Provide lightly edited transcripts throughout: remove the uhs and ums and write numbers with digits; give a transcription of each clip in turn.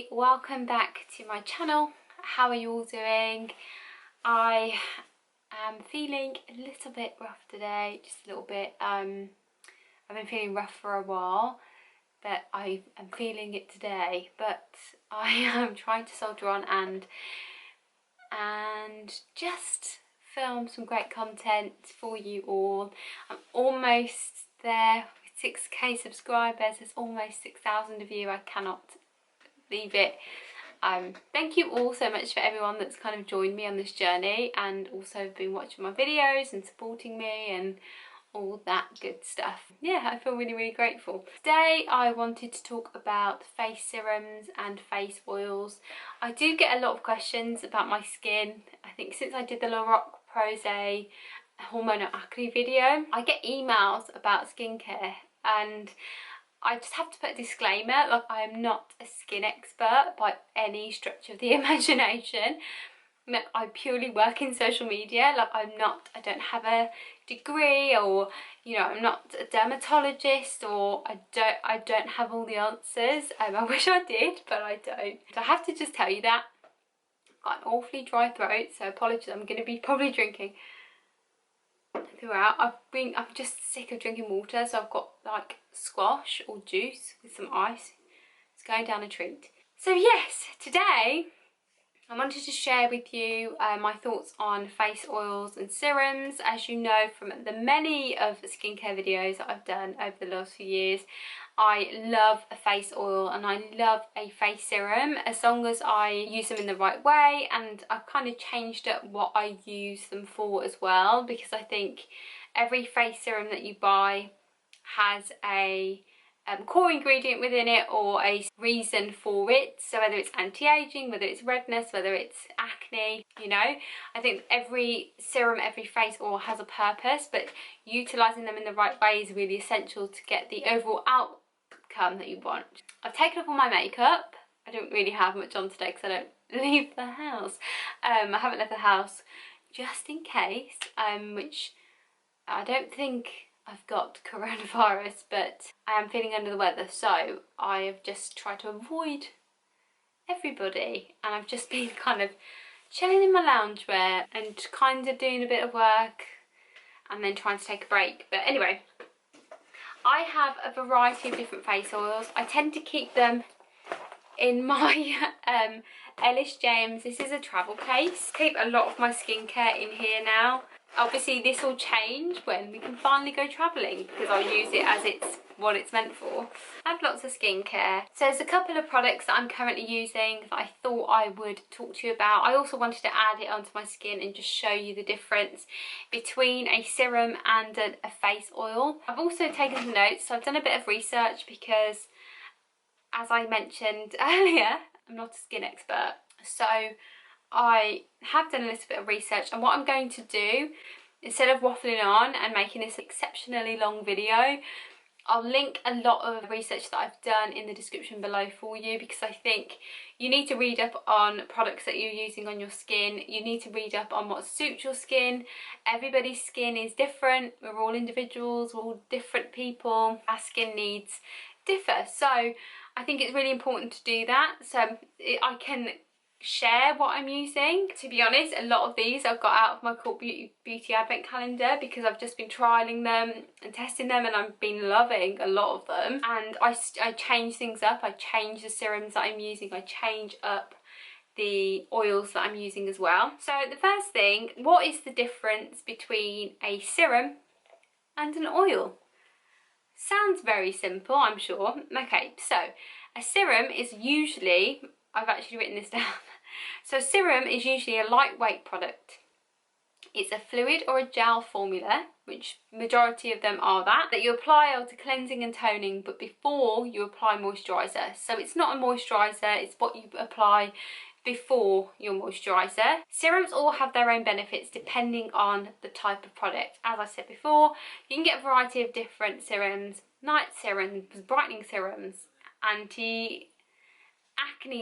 everybody, welcome back to my channel. How are you all doing? I am feeling a little bit rough today, just a little bit. I've been feeling rough for a while, but I am feeling it today. But I am trying to soldier on and just film some great content for you all. I'm almost there with 6k subscribers. There's almost 6,000 of you. I cannot leave it. Thank you all so much for everyone that's kind of joined me on this journey and also been watching my videos and supporting me and all that good stuff. Yeah, I feel really grateful. Today I wanted to talk about face serums and face oils. I do get a lot of questions about my skin. I think since I did the Lorac Prose hormonal acne video, I get emails about skincare, and I just have to put a disclaimer, like I am not a skin expert by any stretch of the imagination. Like, I purely work in social media. Like I don't have a degree, or you know, I'm not a dermatologist, or I don't have all the answers. I wish I did, but I don't. So I have to just tell you that. I've got an awfully dry throat, so apologies. I'm going to be probably drinking throughout. I'm just sick of drinking water, so I've got like squash or juice with some ice. It's going down a treat. So yes, today I wanted to share with you my thoughts on face oils and serums. As you know from the many of the skincare videos that I've done over the last few years, I love a face oil and I love a face serum as long as I use them in the right way, and I've kind of changed up what I use them for as well, because I think every face serum that you buy has a core ingredient within it or a reason for it. So whether it's anti-aging, whether it's redness, whether it's acne, you know, I think every serum, every face oil has a purpose, but utilising them in the right way is really essential to get the overall outcome that you want. I've taken off all my makeup. I don't really have much on today because I don't leave the house. I haven't left the house just in case, which I don't think I've got coronavirus, but I am feeling under the weather, so I have just tried to avoid everybody, and I've just been kind of chilling in my loungewear and kind of doing a bit of work and then trying to take a break. But anyway, I have a variety of different face oils. I tend to keep them in my Ellis James. This is a travel case. I keep a lot of my skincare in here now. Obviously this will change when we can finally go travelling, because I'll use it as it's what it's meant for. I have lots of skincare. So there's a couple of products that I'm currently using that I thought I would talk to you about. I also wanted to add it onto my skin and just show you the difference between a serum and a face oil. I've also taken some notes, so I've done a bit of research because, as I mentioned earlier, I'm not a skin expert. So I have done a little bit of research, and what I'm going to do, instead of waffling on and making this exceptionally long video, I'll link a lot of research that I've done in the description below for you, because I think you need to read up on products that you're using on your skin. You need to read up on what suits your skin. Everybody's skin is different. We're all individuals, we're all different people. Our skin needs differ. So I think it's really important to do that. So I can share what I'm using. To be honest, a lot of these I've got out of my Cult Beauty Advent Calendar, because I've just been trialling them and testing them, and I've been loving a lot of them. And I change things up. I change the serums that I'm using. I change up the oils that I'm using as well. So the first thing, what is the difference between a serum and an oil? Sounds very simple, I'm sure. Okay, so a serum is usually, I've actually written this down. So a serum is usually a lightweight product. It's a fluid or a gel formula, which majority of them are that you apply after cleansing and toning, but before you apply moisturiser. So it's not a moisturiser, it's what you apply before your moisturiser. Serums all have their own benefits depending on the type of product. As I said before, you can get a variety of different serums: night serums, brightening serums, anti-acne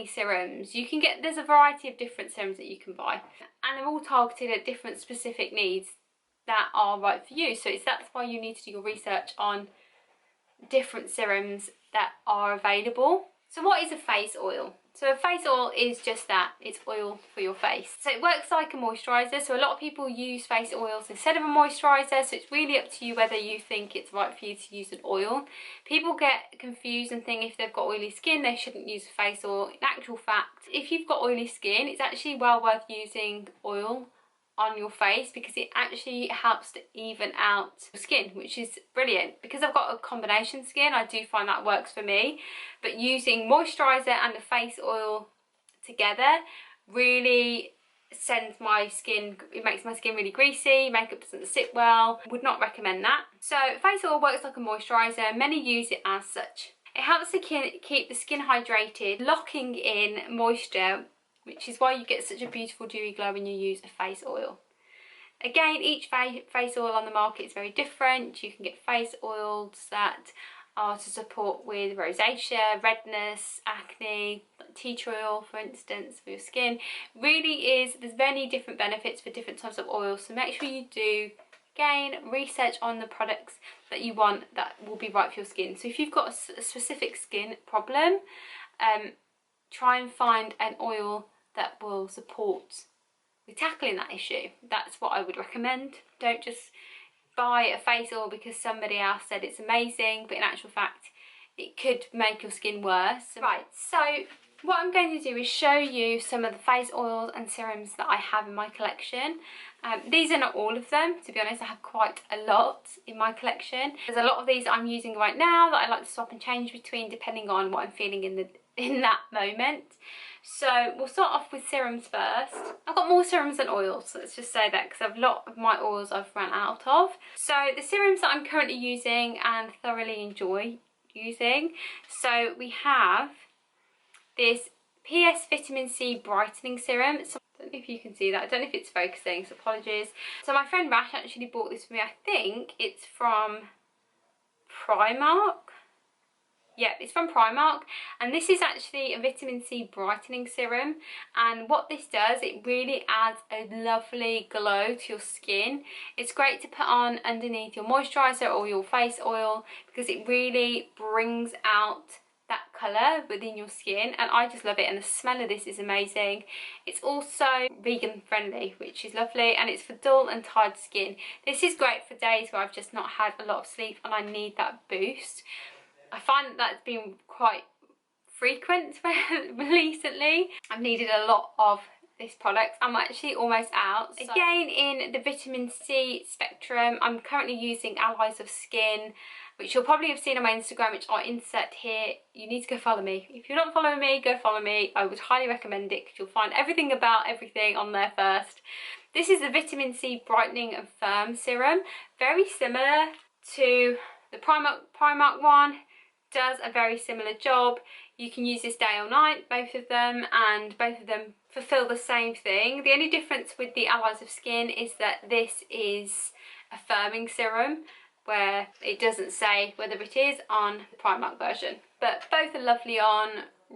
serums. There's a variety of different serums that you can buy, and they're all targeted at different specific needs that are right for you. So that's why you need to do your research on different serums that are available. So what is a face oil? So a face oil is just that, it's oil for your face. So it works like a moisturiser, so a lot of people use face oils instead of a moisturiser, so it's really up to you whether you think it's right for you to use an oil. People get confused and think if they've got oily skin they shouldn't use a face oil. In actual fact, if you've got oily skin, it's actually well worth using oil on your face because it actually helps to even out your skin, which is brilliant. Because I've got a combination skin, I do find that works for me, but using moisturiser and a face oil together really sends my skin, it makes my skin really greasy, makeup doesn't sit well, would not recommend that. So face oil works like a moisturiser, many use it as such. It helps to keep the skin hydrated, locking in moisture, which is why you get such a beautiful dewy glow when you use a face oil. Again, each face oil on the market is very different. You can get face oils that are to support with rosacea, redness, acne, like tea tree oil for instance for your skin. Really is, there's many different benefits for different types of oils, so make sure you do, again, research on the products that you want that will be right for your skin. So if you've got a specific skin problem, try and find an oil that will support with tackling that issue. That's what I would recommend. Don't just buy a face oil because somebody else said it's amazing, but in actual fact it could make your skin worse. Right, so what I'm going to do is show you some of the face oils and serums that I have in my collection. These are not all of them, to be honest. I have quite a lot in my collection. There's a lot of these I'm using right now that I like to swap and change between depending on what I'm feeling in that moment. So we'll start off with serums first. I've got more serums than oils, so let's just say that, because a lot of my oils I've run out of. So the serums that I'm currently using and thoroughly enjoy using, so we have this PS Vitamin C Brightening Serum. So I don't know if you can see that, I don't know if it's focusing, so apologies. So my friend Rash actually bought this for me. I think it's from Primark. Yeah, it's from Primark, and this is actually a vitamin C brightening serum, and what this does, it really adds a lovely glow to your skin. It's great to put on underneath your moisturiser or your face oil because it really brings out that colour within your skin, and I just love it, and the smell of this is amazing. It's also vegan friendly, which is lovely, and it's for dull and tired skin. This is great for days where I've just not had a lot of sleep and I need that boost. I find that that's been quite frequent recently. I've needed a lot of this product. I'm actually almost out. So again, in the vitamin C spectrum, I'm currently using Allies of Skin, which you'll probably have seen on my Instagram, which I'll insert here. You need to go follow me. If you're not following me, go follow me. I would highly recommend it because you'll find everything about everything on there first. This is the Vitamin C Brightening and Firm Serum. Very similar to the Primark one. Does a very similar job. You can use this day or night, both of them, and both of them fulfill the same thing. The only difference with the Allies of Skin is that this is a firming serum, where it doesn't say whether it is on the Primark version. But both are lovely on,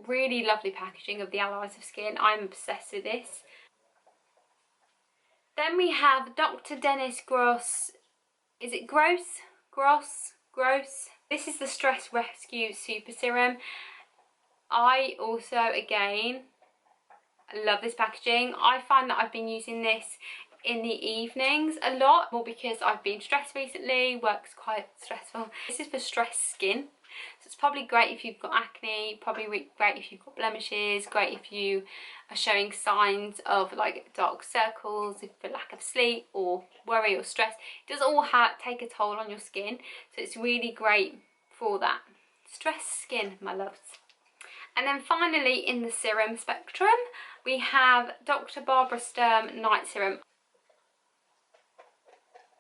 really lovely packaging of the Allies of Skin. I'm obsessed with this. Then we have Dr. Dennis Gross, is it Gross? Gross? This is the Stress Rescue Super Serum. I also, again, love this packaging. I find that I've been using this in the evenings a lot, more because I've been stressed recently, work's quite stressful. This is for stressed skin, so it's probably great if you've got acne, probably great if you've got blemishes, great if you are showing signs of like dark circles, for lack of sleep or worry or stress. It does all take a toll on your skin, so it's really great for that. Stressed skin, my loves. And then finally, in the serum spectrum, we have Dr. Barbara Sturm Night Serum.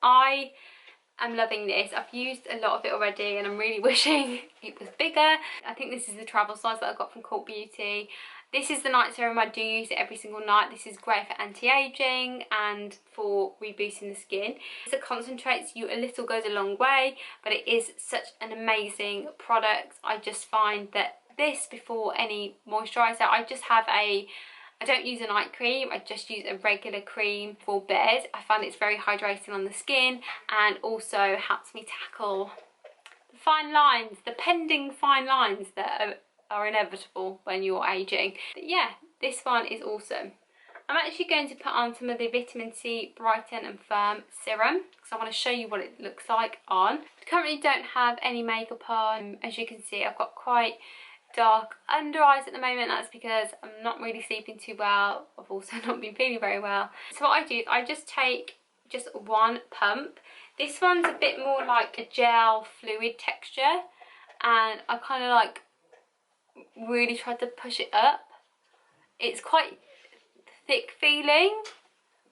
I am loving this. I've used a lot of it already and I'm really wishing it was bigger. I think this is the travel size that I got from Cult Beauty. This is the night serum. I do use it every single night. This is great for anti-aging and for reboosting the skin. It concentrates you a little, goes a long way, but it is such an amazing product. I just find that this, before any moisturiser, I don't use a night cream, I just use a regular cream for bed. I find it's very hydrating on the skin and also helps me tackle the fine lines, the pending fine lines that are are inevitable when you're aging. But yeah, this one is awesome. I'm actually going to put on some of the Vitamin C Brighten and Firm Serum because I want to show you what it looks like on. I currently don't have any makeup on. As you can see, I've got quite dark under eyes at the moment. That's because I'm not really sleeping too well. I've also not been feeling very well. So what I do is I just take just one pump. This one's a bit more like a gel fluid texture, and I kind of like really tried to push it up. It's quite thick feeling,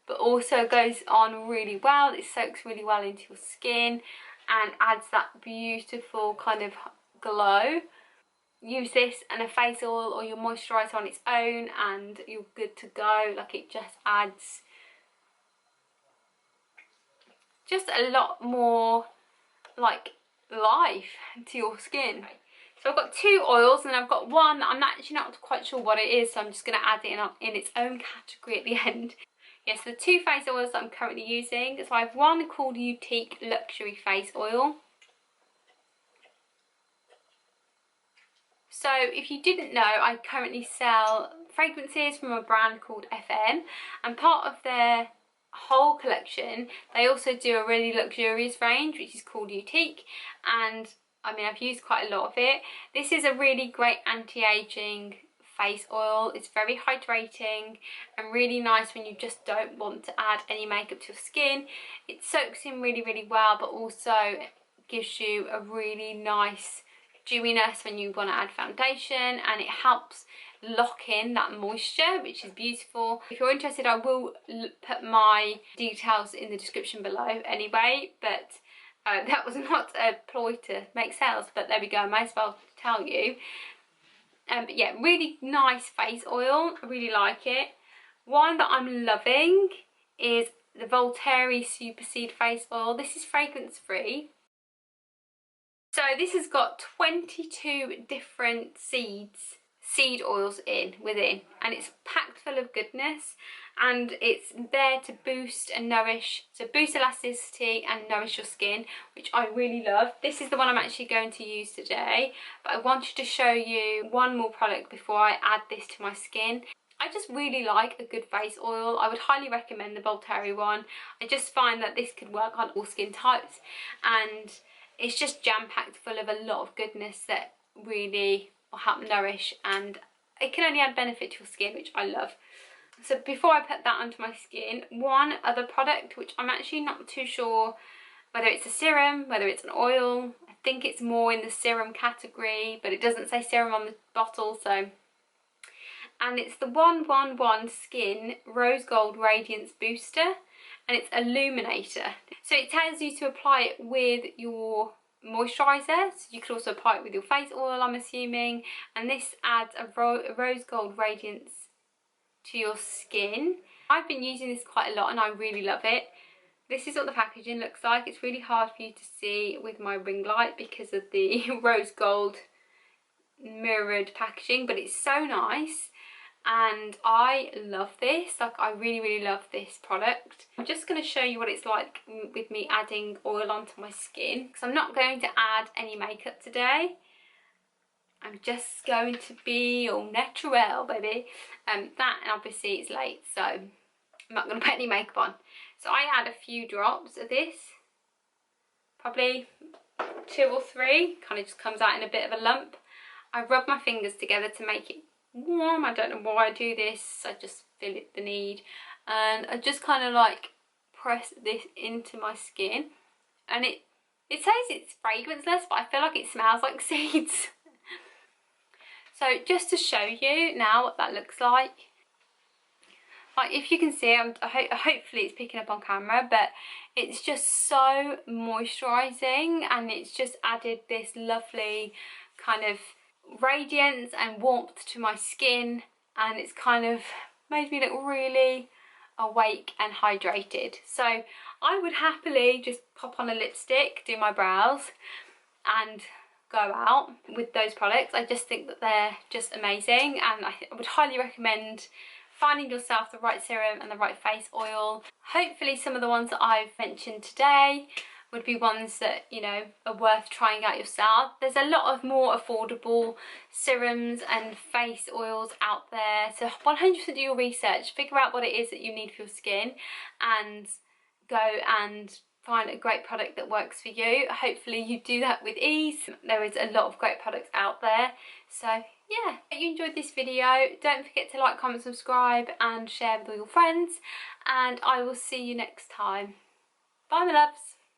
but also goes on really well. It soaks really well into your skin and adds that beautiful kind of glow. Use this and a face oil or your moisturiser on its own and you're good to go. Like, it just adds just a lot more like life to your skin. So I've got two oils and I've got one that I'm actually not quite sure what it is, so I'm just going to add it in its own category at the end. Yes, the two face oils that I'm currently using. So I have one called Boutique Luxury Face Oil. So if you didn't know, I currently sell fragrances from a brand called FN, and part of their whole collection they also do a really luxurious range which is called Boutique, and I mean, I've used quite a lot of it. This is a really great anti-aging face oil. It's very hydrating and really nice when you just don't want to add any makeup to your skin. It soaks in really, really well, but also gives you a really nice dewiness when you want to add foundation, and it helps lock in that moisture, which is beautiful. If you're interested, I will put my details in the description below anyway, but that was not a ploy to make sales, but there we go, I may as well tell you. But yeah, really nice face oil, I really like it. One that I'm loving is the Voltairy Super Seed Face Oil. This is fragrance free. So this has got 22 different seed oils within, and it's packed full of goodness, and it's there to boost and nourish, so boost elasticity and nourish your skin, which I really love. This is the one I'm actually going to use today, but I wanted to show you one more product before I add this to my skin. I just really like a good face oil. I would highly recommend the Voltairy one. I just find that this could work on all skin types, and it's just jam-packed full of a lot of goodness that really will help nourish, and it can only add benefit to your skin, which I love. So before I put that onto my skin, one other product which I'm actually not too sure whether it's a serum, whether it's an oil. I think it's more in the serum category, but it doesn't say serum on the bottle, so. And it's the 111 Skin Rose Gold Radiance Booster, and it's Illuminator. So it tells you to apply it with your moisturiser, so you could also apply it with your face oil, I'm assuming, and this adds a rose gold radiance to your skin. I've been using this quite a lot and I really love it. This is what the packaging looks like. It's really hard for you to see with my ring light because of the rose gold mirrored packaging, but it's so nice. And I love this, like I really, really love this product. I'm just going to show you what it's like with me adding oil onto my skin, because I'm not going to add any makeup today. I'm just going to be all natural, baby. That, and obviously it's late, so I'm not going to put any makeup on. So I add a few drops of this, probably 2 or 3, kind of just comes out in a bit of a lump. I rub my fingers together to make it warm. I don't know why I do this, I just feel the need, and I just kind of like press this into my skin, and it says it's fragranceless, but I feel like it smells like seeds. So just to show you now what that looks like if you can see, hopefully it's picking up on camera, but it's just so moisturising, and it's just added this lovely kind of radiance and warmth to my skin, and it's kind of made me look really awake and hydrated. So I would happily just pop on a lipstick, do my brows and go out with those products. I just think that they're just amazing, and I would highly recommend finding yourself the right serum and the right face oil. Hopefully some of the ones that I've mentioned today would be ones that, you know, are worth trying out yourself. There's a lot of more affordable serums and face oils out there, so 100% do your research, figure out what it is that you need for your skin, and go and find a great product that works for you. Hopefully you do that with ease. There is a lot of great products out there. So yeah, if you enjoyed this video, don't forget to like, comment, subscribe and share with all your friends, and I will see you next time. Bye my loves.